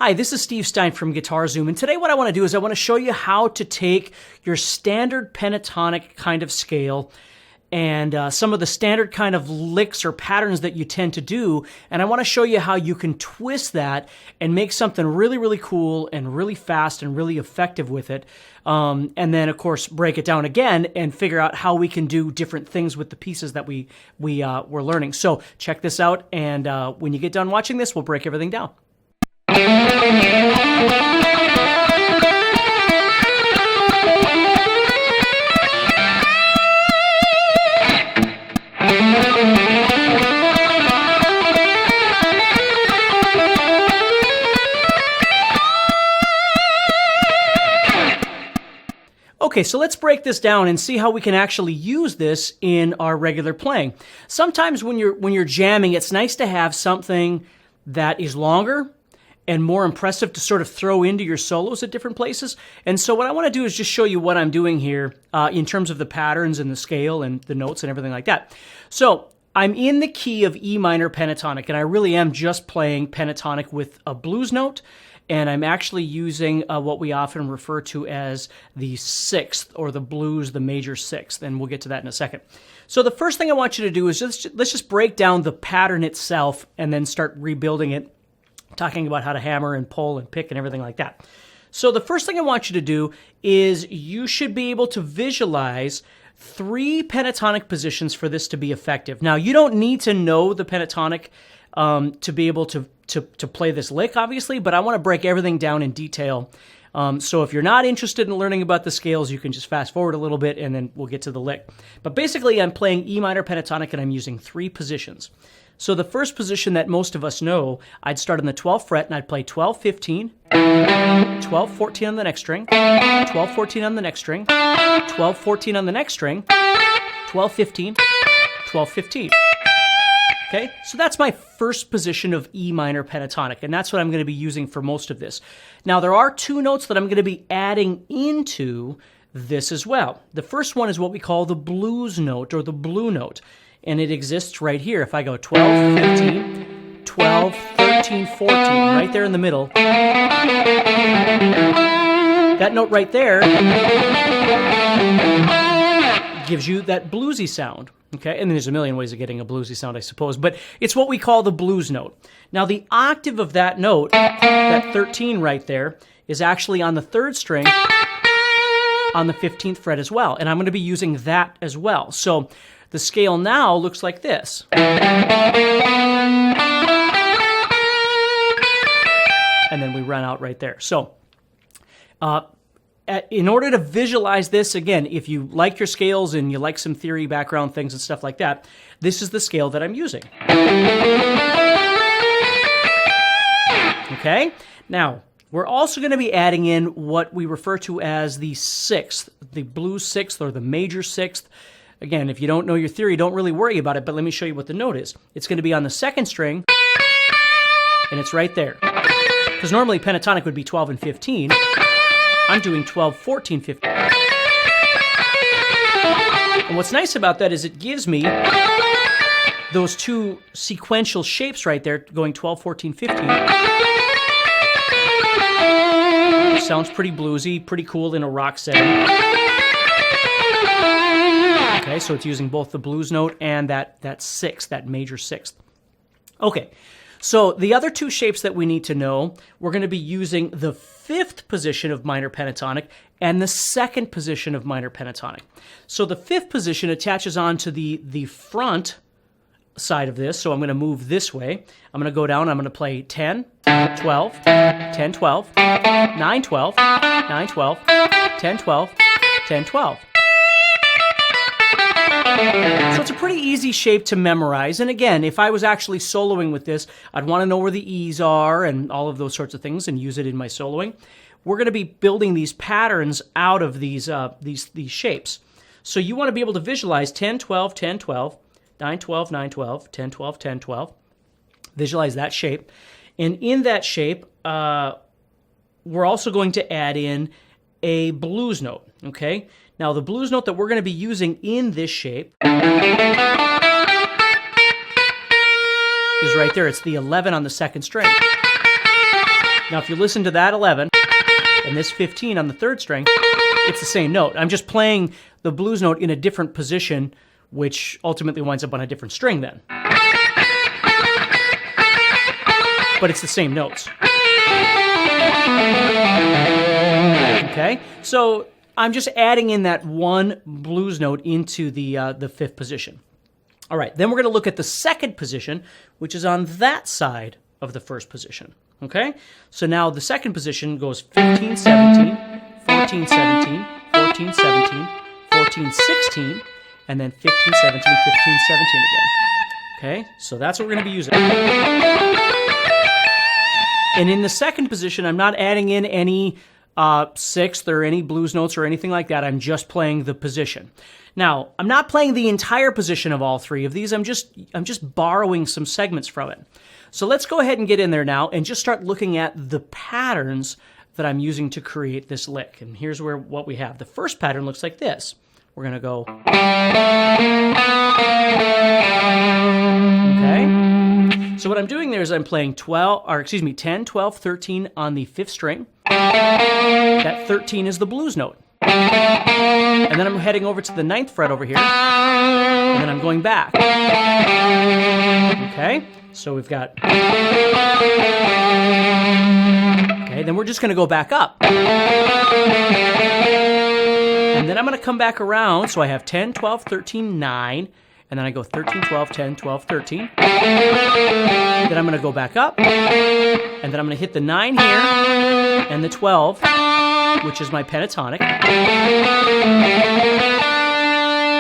Hi, this is Steve Stine from Guitar Zoom, and today what I want to do is I want to show you how to take your standard pentatonic kind of scale and some of the standard kind of licks or patterns that you tend to do, and I want to show you how you can twist that and make something really, really cool and really fast and really effective with it, and then, of course, break it down again and figure out how we can do different things with the pieces that we're learning. So check this out, and when you get done watching this, we'll break everything down. Okay, so let's break this down and see how we can actually use this in our regular playing. Sometimes when you're jamming, it's nice to have something that is longer and more impressive to sort of throw into your solos at different places. And so what I want to do is just show you what I'm doing here in terms of the patterns and the scale and the notes and everything like that. So I'm in the key of E minor pentatonic, and I really am just playing pentatonic with a blues note, and I'm actually using what we often refer to as the sixth, or the blues, the major sixth, and we'll get to that in a second. So the first thing I want you to do is let's just break down the pattern itself and then start rebuilding it, talking about how to hammer and pull and pick and everything like that. So the first thing I want you to do is you should be able to visualize 3 pentatonic positions for this to be effective. Now, you don't need to know the pentatonic to be able to play this lick, obviously, but I want to break everything down in detail. So if you're not interested in learning about the scales, you can just fast forward a little bit and then we'll get to the lick. But basically, I'm playing E minor pentatonic and I'm using 3 positions. So the first position that most of us know, I'd start on the 12th fret and I'd play 12, 15, 12, 14 on the next string, 12, 14 on the next string, 12, 14 on the next string, 12, 15, 12, 15. Okay, so that's my first position of E minor pentatonic, and that's what I'm going to be using for most of this. Now, there are 2 notes that I'm going to be adding into this as well. The first one is what we call the blues note, or the blue note, and it exists right here. If I go 12, 15, 12, 13, 14, right there in the middle, that note right there gives you that bluesy sound. Okay, and there's a million ways of getting a bluesy sound, I suppose, but it's what we call the blues note. Now, the octave of that note, that 13 right there, is actually on the 3rd string on the 15th fret as well, and I'm going to be using that as well. So the scale now looks like this. And then we run out right there. So in order to visualize this, again, if you like your scales and you like some theory background things and stuff like that, this is the scale that I'm using. Okay? Now, we're also going to be adding in what we refer to as the 6th, the blues 6th or the major 6th. Again, if you don't know your theory, don't really worry about it, but let me show you what the note is. It's going to be on the 2nd string, and it's right there. Because normally pentatonic would be 12 and 15. I'm doing 12, 14, 15. And what's nice about that is it gives me those 2 sequential shapes right there, going 12, 14, 15. Sounds pretty bluesy, pretty cool in a rock setting. Okay, so it's using both the blues note and that 6th, that major 6th. Okay. So the other 2 shapes that we need to know, we're going to be using the 5th position of minor pentatonic and the 2nd position of minor pentatonic. So the 5th position attaches onto the front side of this, so I'm going to move this way. I'm going to go down, I'm going to play 10, 12, 10, 12, 9, 12, 9, 12, 10, 12, 10, 12. So it's a pretty easy shape to memorize, and again, if I was actually soloing with this, I'd want to know where the E's are and all of those sorts of things and use it in my soloing. We're going to be building these patterns out of these shapes. So you want to be able to visualize 10, 12, 10, 12, 9, 12, 9, 12, 10, 12, 10, 12. Visualize that shape. And in that shape, we're also going to add in a blues note, okay? Now, the blues note that we're going to be using in this shape is right there. It's the 11 on the 2nd string. Now, if you listen to that 11 and this 15 on the third string, it's the same note. I'm just playing the blues note in a different position, which ultimately winds up on a different string then. But it's the same notes. Okay, so I'm just adding in that one blues note into the fifth position. All right, then we're going to look at the second position, which is on that side of the first position. Okay, so now the second position goes 15, 17, 14, 17, 14, 17, 14, 16, and then 15, 17, 15, 17 again. Okay, so that's what we're going to be using. And in the second position, I'm not adding in any sixth or any blues notes or anything like that. I'm just playing the position. Now, I'm not playing the entire position of all three of these. I'm just borrowing some segments from it. So let's go ahead and get in there now and just start looking at the patterns that I'm using to create this lick. And here's what we have. The first pattern looks like this. We're going to go. Okay. So what I'm doing there is I'm playing 10, 12, 13 on the fifth string. That 13 is the blues note. And then I'm heading over to the ninth fret over here. And then I'm going back. Okay. So we've got. Okay, then we're just going to go back up. And then I'm going to come back around. So I have 10, 12, 13, 9. And then I go 13, 12, 10, 12, 13. Then I'm going to go back up. And then I'm going to hit the 9 here and the 12, which is my pentatonic.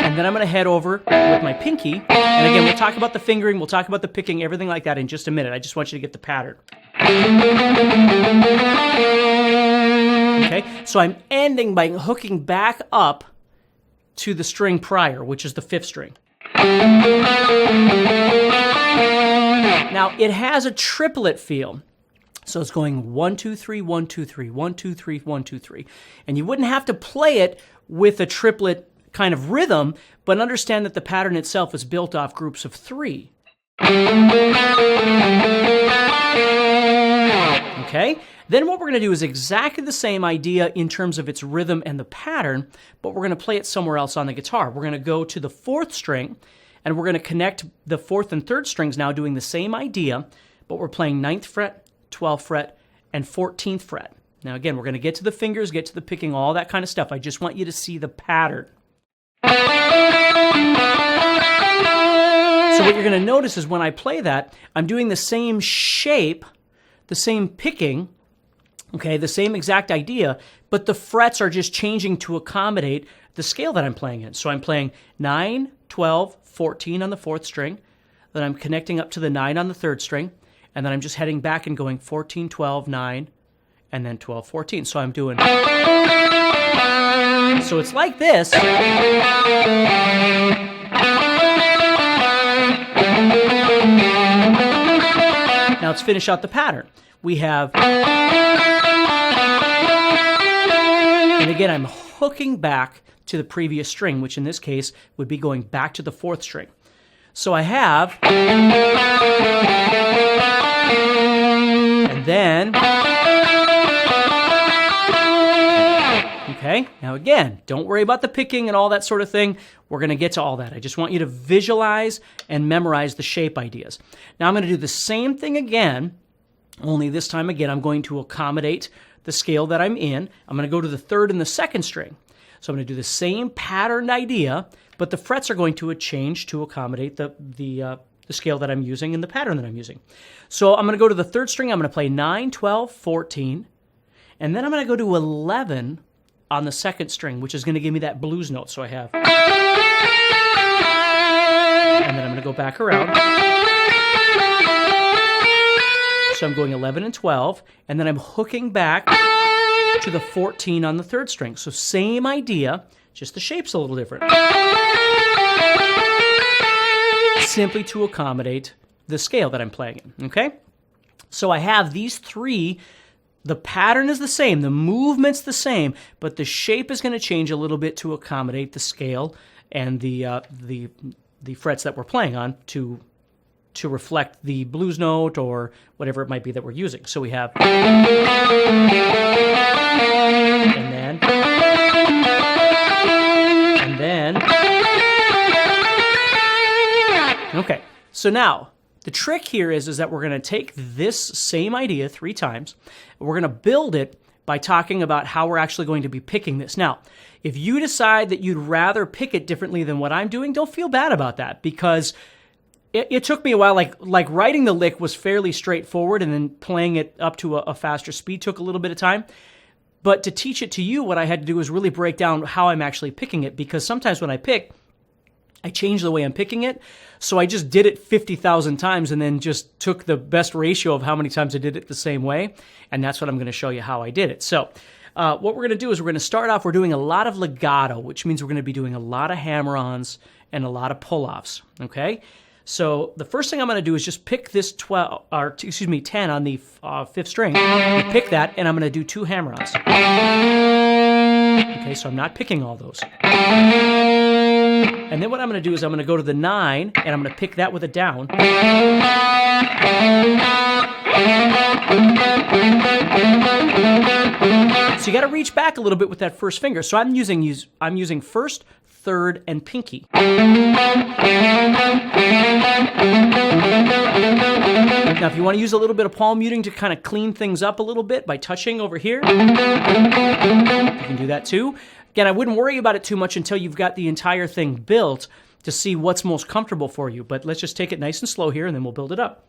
And then I'm going to head over with my pinky. And again, we'll talk about the fingering, we'll talk about the picking, everything like that in just a minute. I just want you to get the pattern. Okay, so I'm ending by hooking back up to the string prior, which is the fifth string. Now, it has a triplet feel. So it's going 1, 2, 3, 1, 2, 3, 1, 2, 3, 1, 2, 3. And you wouldn't have to play it with a triplet kind of rhythm, but understand that the pattern itself is built off groups of 3. Okay? Then what we're going to do is exactly the same idea in terms of its rhythm and the pattern, but we're going to play it somewhere else on the guitar. We're going to go to the fourth string, and we're going to connect the fourth and third strings now doing the same idea, but we're playing 9th fret, 12th fret, and 14th fret. Now again, we're going to get to the fingers, get to the picking, all that kind of stuff. I just want you to see the pattern. So what you're going to notice is when I play that, I'm doing the same shape, the same picking, okay, the same exact idea, but the frets are just changing to accommodate the scale that I'm playing in. So I'm playing 9, 12, 14 on the fourth string, then I'm connecting up to the 9 on the third string, and then I'm just heading back and going 14, 12, 9, and then 12, 14. So I'm doing. So it's like this. Now let's finish out the pattern. We have. And again, I'm hooking back to the previous string, which in this case would be going back to the fourth string. So I have. And then. Okay, now again, don't worry about the picking and all that sort of thing. We're going to get to all that. I just want you to visualize and memorize the shape ideas. Now I'm going to do the same thing again, only this time again I'm going to accommodate the scale that I'm in. I'm going to go to the third and the second string. So I'm going to do the same patterned idea, but the frets are going to change to accommodate the scale that I'm using and the pattern that I'm using. So I'm going to go to the third string. I'm going to play 9, 12, 14, and then I'm going to go to 11 on the second string, which is going to give me that blues note. So I have. And then I'm going to go back around. So I'm going 11 and 12, and then I'm hooking back to the 14 on the third string. So same idea, just the shape's a little different. Simply to accommodate the scale that I'm playing in, okay? So I have these three. The pattern is the same, the movement's the same, but the shape is going to change a little bit to accommodate the scale and the frets that we're playing on to to reflect the blues note or whatever it might be that we're using. So we have, and then, okay. So now, the trick here is that we're going to take this same idea 3 times, and we're going to build it by talking about how we're actually going to be picking this. Now, if you decide that you'd rather pick it differently than what I'm doing, don't feel bad about that, because it took me a while. Like writing the lick was fairly straightforward, and then playing it up to a faster speed took a little bit of time. But to teach it to you, what I had to do was really break down how I'm actually picking it, because sometimes when I pick, I change the way I'm picking it. So I just did it 50,000 times and then just took the best ratio of how many times I did it the same way. And that's what I'm going to show you how I did it. So what we're going to do is we're going to start off, we're doing a lot of legato, which means we're going to be doing a lot of hammer-ons and a lot of pull-offs, okay? So the first thing I'm going to do is just pick this 10 on the 5th string. I pick that, and I'm going to do 2 hammer-ons. Okay, so I'm not picking all those. And then what I'm going to do is I'm going to go to the 9, and I'm going to pick that with a down. So you got to reach back a little bit with that first finger. So I'm using 1st, 3rd, and pinky. Now, if you want to use a little bit of palm muting to kind of clean things up a little bit by touching over here, you can do that too. Again, I wouldn't worry about it too much until you've got the entire thing built to see what's most comfortable for you. But let's just take it nice and slow here, and then we'll build it up.